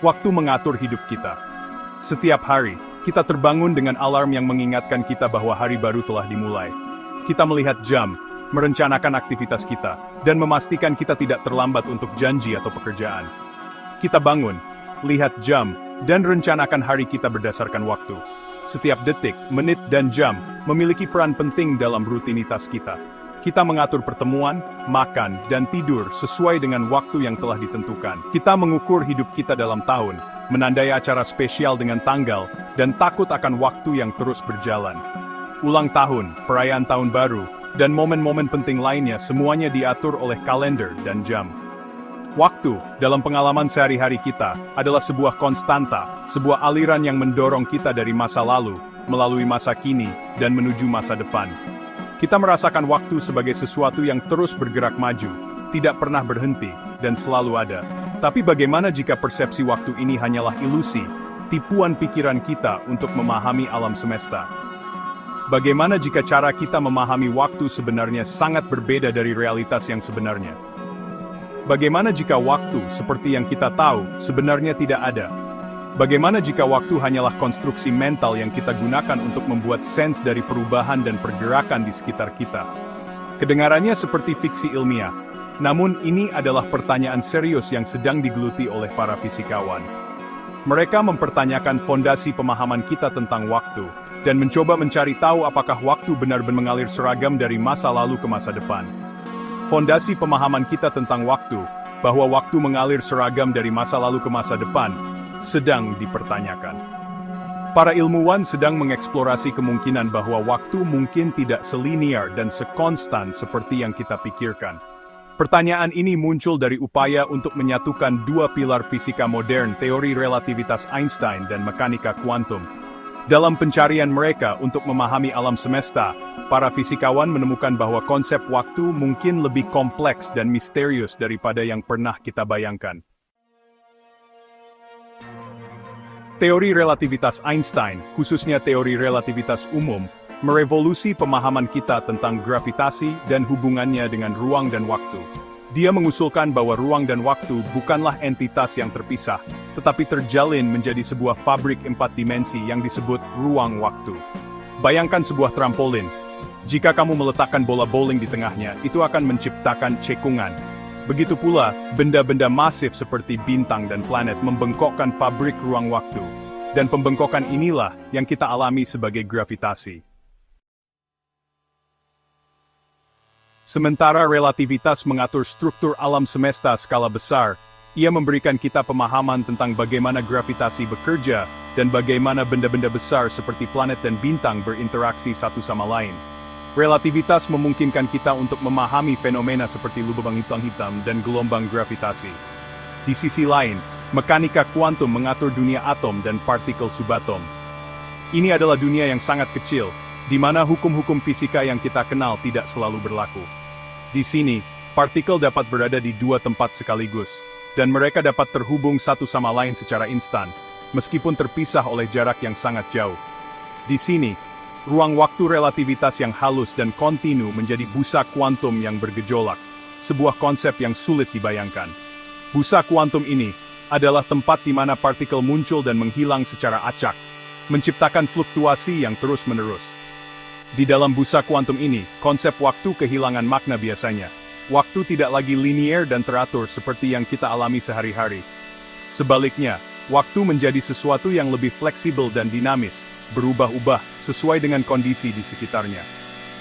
Waktu mengatur hidup kita. Setiap hari, kita terbangun dengan alarm yang mengingatkan kita bahwa hari baru telah dimulai. Kita melihat jam, merencanakan aktivitas kita, dan memastikan kita tidak terlambat untuk janji atau pekerjaan. Kita bangun, lihat jam, dan rencanakan hari kita berdasarkan waktu. Setiap detik, menit, dan jam memiliki peran penting dalam rutinitas kita. Kita mengatur pertemuan, makan, dan tidur sesuai dengan waktu yang telah ditentukan. Kita mengukur hidup kita dalam tahun, menandai acara spesial dengan tanggal, dan takut akan waktu yang terus berjalan. Ulang tahun, perayaan tahun baru, dan momen-momen penting lainnya semuanya diatur oleh kalender dan jam. Waktu, dalam pengalaman sehari-hari kita, adalah sebuah konstanta, sebuah aliran yang mendorong kita dari masa lalu, melalui masa kini, dan menuju masa depan. Kita merasakan waktu sebagai sesuatu yang terus bergerak maju, tidak pernah berhenti, dan selalu ada. Tapi bagaimana jika persepsi waktu ini hanyalah ilusi, tipuan pikiran kita untuk memahami alam semesta? Bagaimana jika cara kita memahami waktu sebenarnya sangat berbeda dari realitas yang sebenarnya? Bagaimana jika waktu, seperti yang kita tahu, sebenarnya tidak ada? Bagaimana jika waktu hanyalah konstruksi mental yang kita gunakan untuk membuat sense dari perubahan dan pergerakan di sekitar kita? Kedengarannya seperti fiksi ilmiah, namun ini adalah pertanyaan serius yang sedang digeluti oleh para fisikawan. Mereka mempertanyakan fondasi pemahaman kita tentang waktu, dan mencoba mencari tahu apakah waktu benar-benar mengalir seragam dari masa lalu ke masa depan. Fondasi pemahaman kita tentang waktu, bahwa waktu mengalir seragam dari masa lalu ke masa depan, sedang dipertanyakan. Para ilmuwan sedang mengeksplorasi kemungkinan bahwa waktu mungkin tidak selinier dan sekonstan seperti yang kita pikirkan. Pertanyaan ini muncul dari upaya untuk menyatukan dua pilar fisika modern, teori relativitas Einstein dan mekanika kuantum. Dalam pencarian mereka untuk memahami alam semesta, para fisikawan menemukan bahwa konsep waktu mungkin lebih kompleks dan misterius daripada yang pernah kita bayangkan. Teori relativitas Einstein, khususnya teori relativitas umum, merevolusi pemahaman kita tentang gravitasi dan hubungannya dengan ruang dan waktu. Dia mengusulkan bahwa ruang dan waktu bukanlah entitas yang terpisah, tetapi terjalin menjadi sebuah fabrik 4 dimensi yang disebut ruang waktu. Bayangkan sebuah trampolin. Jika kamu meletakkan bola bowling di tengahnya, itu akan menciptakan cekungan. Begitu pula, benda-benda masif seperti bintang dan planet membengkokkan fabrik ruang waktu. Dan pembengkokan inilah yang kita alami sebagai gravitasi. Sementara relativitas mengatur struktur alam semesta skala besar, ia memberikan kita pemahaman tentang bagaimana gravitasi bekerja dan bagaimana benda-benda besar seperti planet dan bintang berinteraksi satu sama lain. Relativitas memungkinkan kita untuk memahami fenomena seperti lubang hitam dan gelombang gravitasi. Di sisi lain, mekanika kuantum mengatur dunia atom dan partikel subatom. Ini adalah dunia yang sangat kecil, di mana hukum-hukum fisika yang kita kenal tidak selalu berlaku. Di sini, partikel dapat berada di dua tempat sekaligus, dan mereka dapat terhubung satu sama lain secara instan, meskipun terpisah oleh jarak yang sangat jauh. Di sini, ruang waktu relativitas yang halus dan kontinu menjadi busa kuantum yang bergejolak, sebuah konsep yang sulit dibayangkan. Busa kuantum ini adalah tempat di mana partikel muncul dan menghilang secara acak, menciptakan fluktuasi yang terus-menerus. Di dalam busa kuantum ini, konsep waktu kehilangan makna biasanya. Waktu tidak lagi linier dan teratur seperti yang kita alami sehari-hari. Sebaliknya, waktu menjadi sesuatu yang lebih fleksibel dan dinamis, berubah-ubah sesuai dengan kondisi di sekitarnya.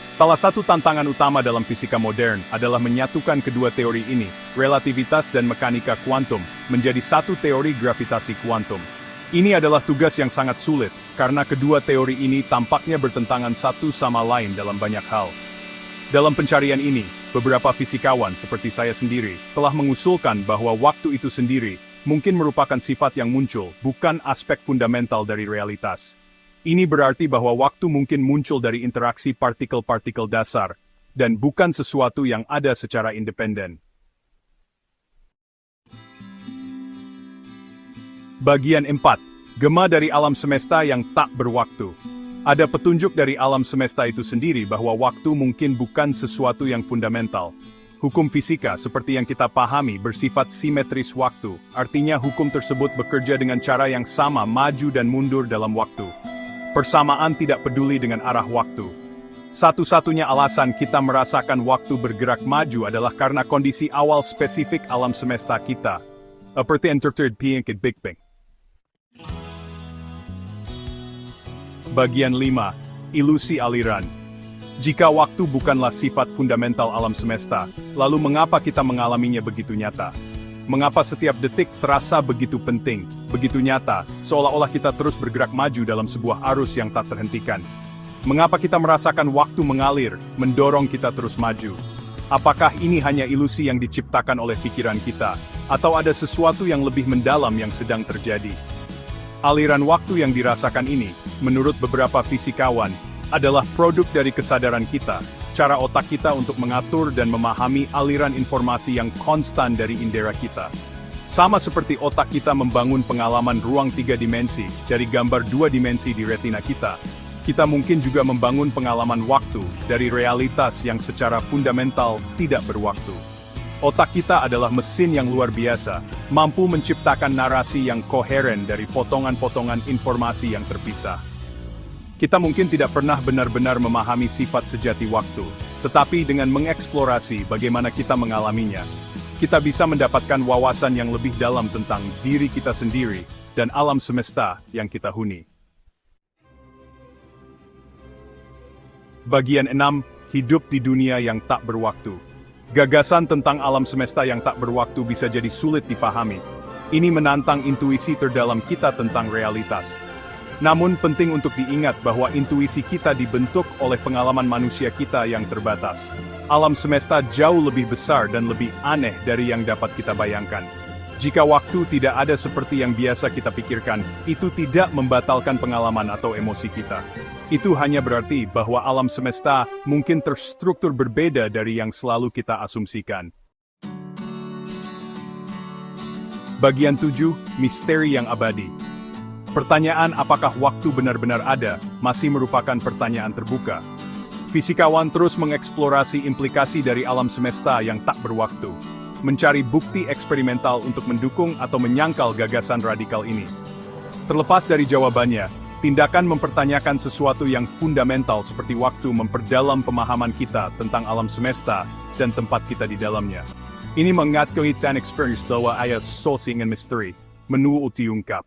Salah satu tantangan utama dalam fisika modern adalah menyatukan kedua teori ini, relativitas dan mekanika kuantum, menjadi satu teori gravitasi kuantum. Ini adalah tugas yang sangat sulit, karena kedua teori ini tampaknya bertentangan satu sama lain dalam banyak hal. Dalam pencarian ini, beberapa fisikawan seperti saya sendiri telah mengusulkan bahwa waktu itu sendiri mungkin merupakan sifat yang muncul, bukan aspek fundamental dari realitas. Ini berarti bahwa waktu mungkin muncul dari interaksi partikel-partikel dasar, dan bukan sesuatu yang ada secara independen. Bagian 4. Gema dari alam semesta yang tak berwaktu. Ada petunjuk dari alam semesta itu sendiri bahwa waktu mungkin bukan sesuatu yang fundamental. Hukum fisika seperti yang kita pahami bersifat simetris waktu, artinya hukum tersebut bekerja dengan cara yang sama maju dan mundur dalam waktu. Persamaan tidak peduli dengan arah waktu. Satu-satunya alasan kita merasakan waktu bergerak maju adalah karena kondisi awal spesifik alam semesta kita. Seperti interpreted Big Bang. Bagian 5. Ilusi aliran. Jika waktu bukanlah sifat fundamental alam semesta, lalu mengapa kita mengalaminya begitu nyata? Mengapa setiap detik terasa begitu penting, begitu nyata, seolah-olah kita terus bergerak maju dalam sebuah arus yang tak terhentikan? Mengapa kita merasakan waktu mengalir, mendorong kita terus maju? Apakah ini hanya ilusi yang diciptakan oleh pikiran kita, atau ada sesuatu yang lebih mendalam yang sedang terjadi? Aliran waktu yang dirasakan ini, menurut beberapa fisikawan, adalah produk dari kesadaran kita, cara otak kita untuk mengatur dan memahami aliran informasi yang konstan dari indera kita. Sama seperti otak kita membangun pengalaman ruang 3 dimensi dari gambar 2 dimensi di retina kita, kita mungkin juga membangun pengalaman waktu dari realitas yang secara fundamental tidak berwaktu. Otak kita adalah mesin yang luar biasa, mampu menciptakan narasi yang koheren dari potongan-potongan informasi yang terpisah. Kita mungkin tidak pernah benar-benar memahami sifat sejati waktu, tetapi dengan mengeksplorasi bagaimana kita mengalaminya, kita bisa mendapatkan wawasan yang lebih dalam tentang diri kita sendiri dan alam semesta yang kita huni. Bagian 6. Hidup di dunia yang tak berwaktu. Gagasan tentang alam semesta yang tak berwaktu bisa jadi sulit dipahami. Ini menantang intuisi terdalam kita tentang realitas. Namun penting untuk diingat bahwa intuisi kita dibentuk oleh pengalaman manusia kita yang terbatas. Alam semesta jauh lebih besar dan lebih aneh dari yang dapat kita bayangkan. Jika waktu tidak ada seperti yang biasa kita pikirkan, itu tidak membatalkan pengalaman atau emosi kita. Itu hanya berarti bahwa alam semesta mungkin terstruktur berbeda dari yang selalu kita asumsikan. Bagian 7. Misteri yang abadi. Pertanyaan apakah waktu benar-benar ada, masih merupakan pertanyaan terbuka. Fisikawan terus mengeksplorasi implikasi dari alam semesta yang tak berwaktu, mencari bukti eksperimental untuk mendukung atau menyangkal gagasan radikal ini. Terlepas dari jawabannya, tindakan mempertanyakan sesuatu yang fundamental seperti waktu memperdalam pemahaman kita tentang alam semesta dan tempat kita di dalamnya. Ini mengaitkan experience bahwa ayat sourcing and mystery, menurut diungkap.